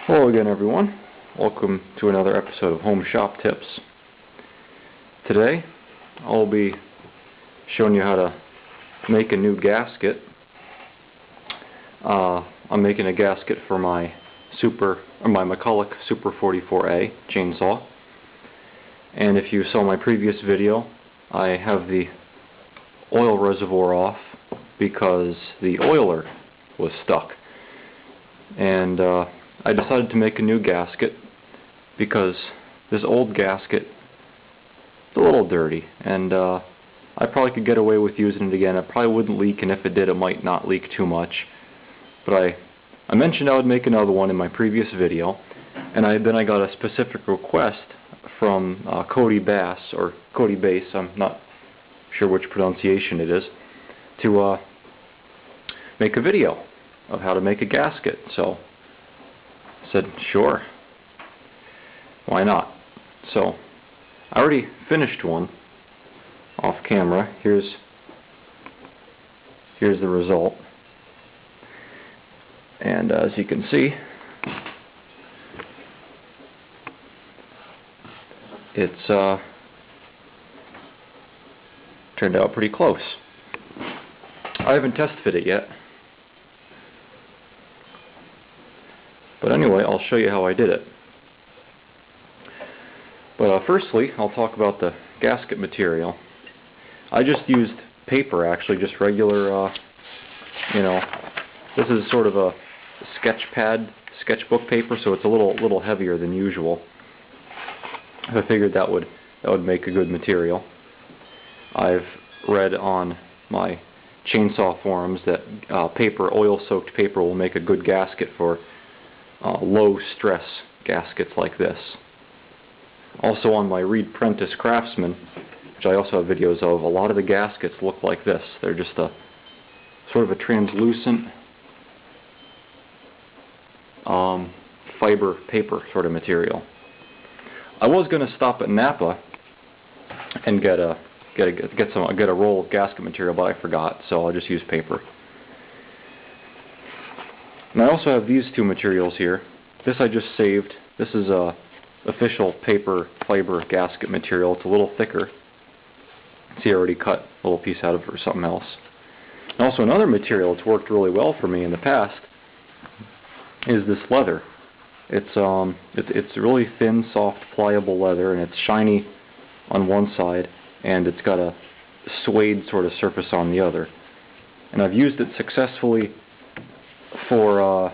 Hello again, everyone. Welcome to another episode of Home Shop Tips. Today I'll be showing you how to make a new gasket. I'm making a gasket for my McCulloch Super 44A chainsaw. And if you saw my previous video, I have the oil reservoir off because the oiler was stuck. And I decided to make a new gasket because this old gasket is a little dirty, and I probably could get away with using it again. It probably wouldn't leak, and if it did, it might not leak too much. But I mentioned I would make another one in my previous video, and then I got a specific request from Cody Bass, or Cody Bass, I'm not sure which pronunciation it is, to make a video of how to make a gasket. So I said, sure, why not? So I already finished one off camera. Here's the result, and as you can see, it's turned out pretty close. I haven't test fit it yet, but anyway, I'll show you how I did it. But firstly, I'll talk about the gasket material. I just used paper, actually, just regular, this is sort of a sketchbook paper, so it's a little heavier than usual. I figured that would make a good material. I've read on my chainsaw forums that oil-soaked paper will make a good gasket for low-stress gaskets like this. Also on my Reed Prentice Craftsman, which I also have videos of, a lot of the gaskets look like this. They're just a sort of a translucent fiber paper sort of material. I was going to stop at Napa and get a roll of gasket material, but I forgot, so I'll just use paper. And I also have these two materials here. This I just saved. This is a official paper fiber gasket material. It's a little thicker. See, I already cut a little piece out of it for something else. And also another material that's worked really well for me in the past is this leather. It's really thin, soft, pliable leather, and it's shiny on one side, and it's got a suede sort of surface on the other. And I've used it successfully for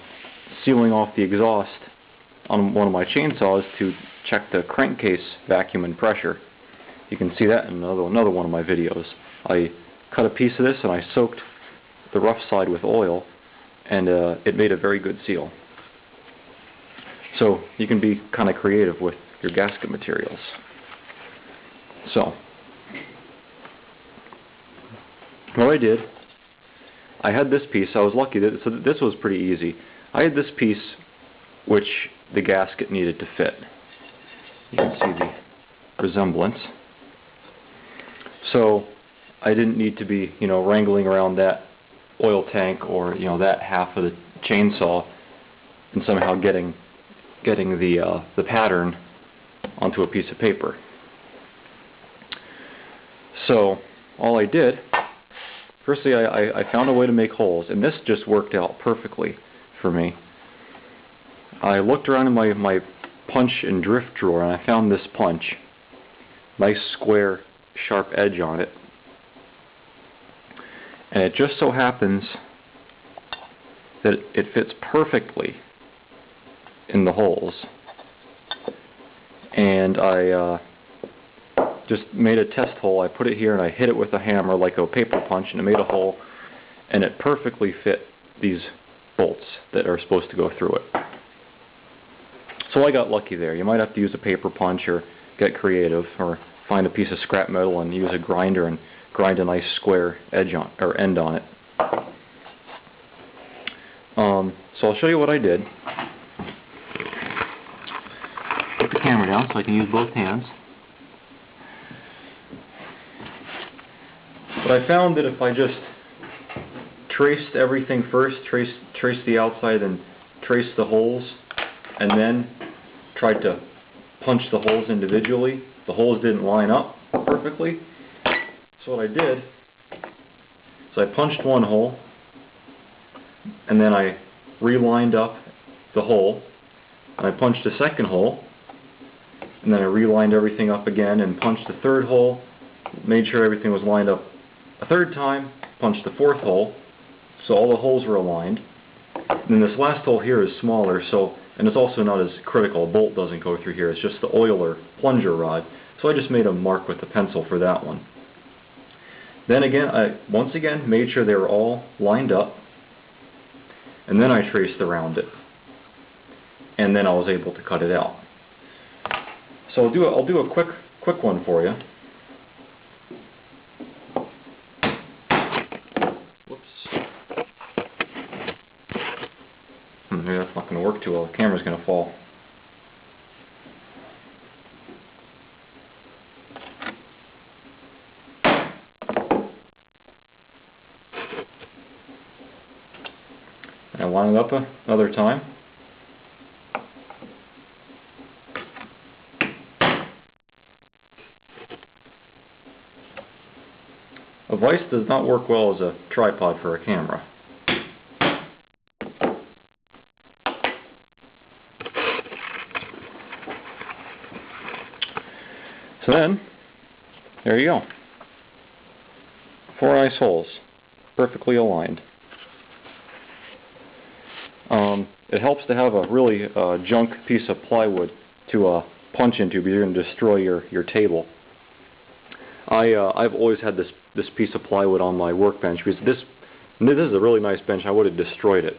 sealing off the exhaust on one of my chainsaws to check the crankcase vacuum and pressure. You can see that in another one of my videos. I cut a piece of this and I soaked the rough side with oil, and it made a very good seal. So you can be kind of creative with your gasket materials. So what I did, I had this piece. I was lucky that this was pretty easy. I had this piece which the gasket needed to fit. You can see the resemblance. So I didn't need to be, wrangling around that oil tank or that half of the chainsaw and somehow getting the pattern onto a piece of paper. So all I did, firstly, I found a way to make holes, and this just worked out perfectly for me. I looked around in my punch and drift drawer, and I found this punch. Nice square, sharp edge on it. And it just so happens that it fits perfectly in the holes. And I just made a test hole. I put it here and I hit it with a hammer like a paper punch, and it made a hole, and it perfectly fit these bolts that are supposed to go through it. So I got lucky there. You might have to use a paper punch or get creative, or find a piece of scrap metal and use a grinder and grind a nice square edge on, or end on it. So I'll show you what I did. Put the camera down so I can use both hands. But I found that if I just traced everything first, traced the outside and traced the holes, and then tried to punch the holes individually. The holes didn't line up perfectly. So what I did is I punched one hole, and then I relined up the hole, and I punched a second hole, and then I relined everything up again and punched the third hole, made sure everything was lined up a third time, punched the fourth hole, so all the holes were aligned. And then this last hole here is smaller, so, and it's also not as critical. A bolt doesn't go through here. It's just the oiler plunger rod. So I just made a mark with the pencil for that one. Then again, I once again made sure they were all lined up, and then I traced around it, and then I was able to cut it out. So I'll do a quick one for you. Maybe that's not going to work too well. The camera's going to fall. And I line it up another time. A vise does not work well as a tripod for a camera. So then, there you go. 4 nice holes, perfectly aligned. It helps to have a really junk piece of plywood to punch into, because you're going to destroy your table. I've always had this piece of plywood on my workbench, because this is a really nice bench. I would have destroyed it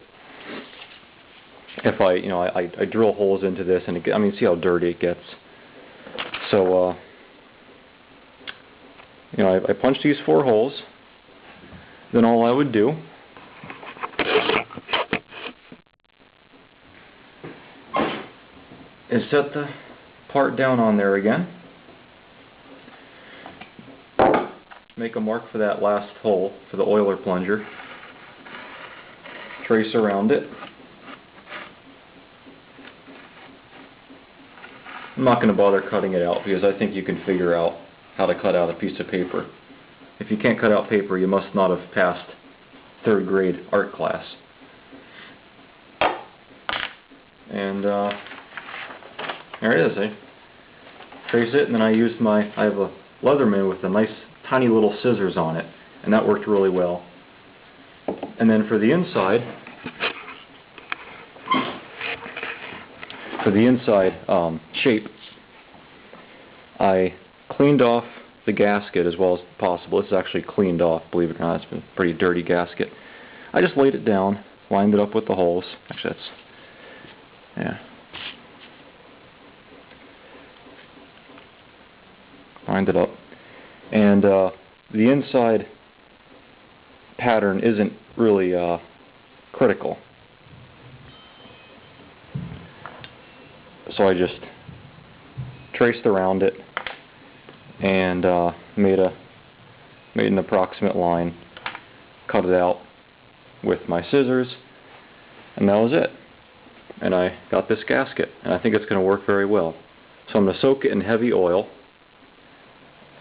if I drill holes into this, and I mean, see how dirty it gets. So I punched these 4 holes. Then all I would do is set the part down on there again. Make a mark for that last hole for the oiler plunger. Trace around it. I'm not going to bother cutting it out, because I think you can figure out how to cut out a piece of paper. If you can't cut out paper, you must not have passed 3rd grade art class. And there it is. I trace it, and then I have a Leatherman with a nice tiny little scissors on it, and that worked really well. And then for the inside shape, I cleaned off the gasket as well as possible. It's actually cleaned off, believe it or not. It's been a pretty dirty gasket. I just laid it down, lined it up with the holes. Actually, lined it up. And the inside pattern isn't really critical. So I just traced around it and made an approximate line, cut it out with my scissors, and that was it. And I got this gasket, and I think it's going to work very well. So I'm going to soak it in heavy oil,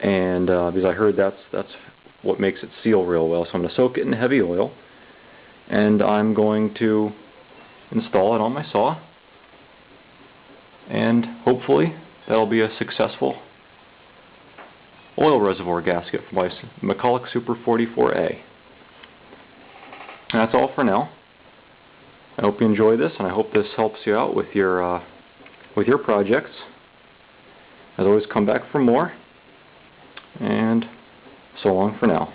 and because I heard that's what makes it seal real well. So I'm going to soak it in heavy oil, and I'm going to install it on my saw, and hopefully that'll be a successful oil reservoir gasket for my McCulloch Super 44A. And that's all for now. I hope you enjoy this, and I hope this helps you out with your projects. As always, come back for more, and so long for now.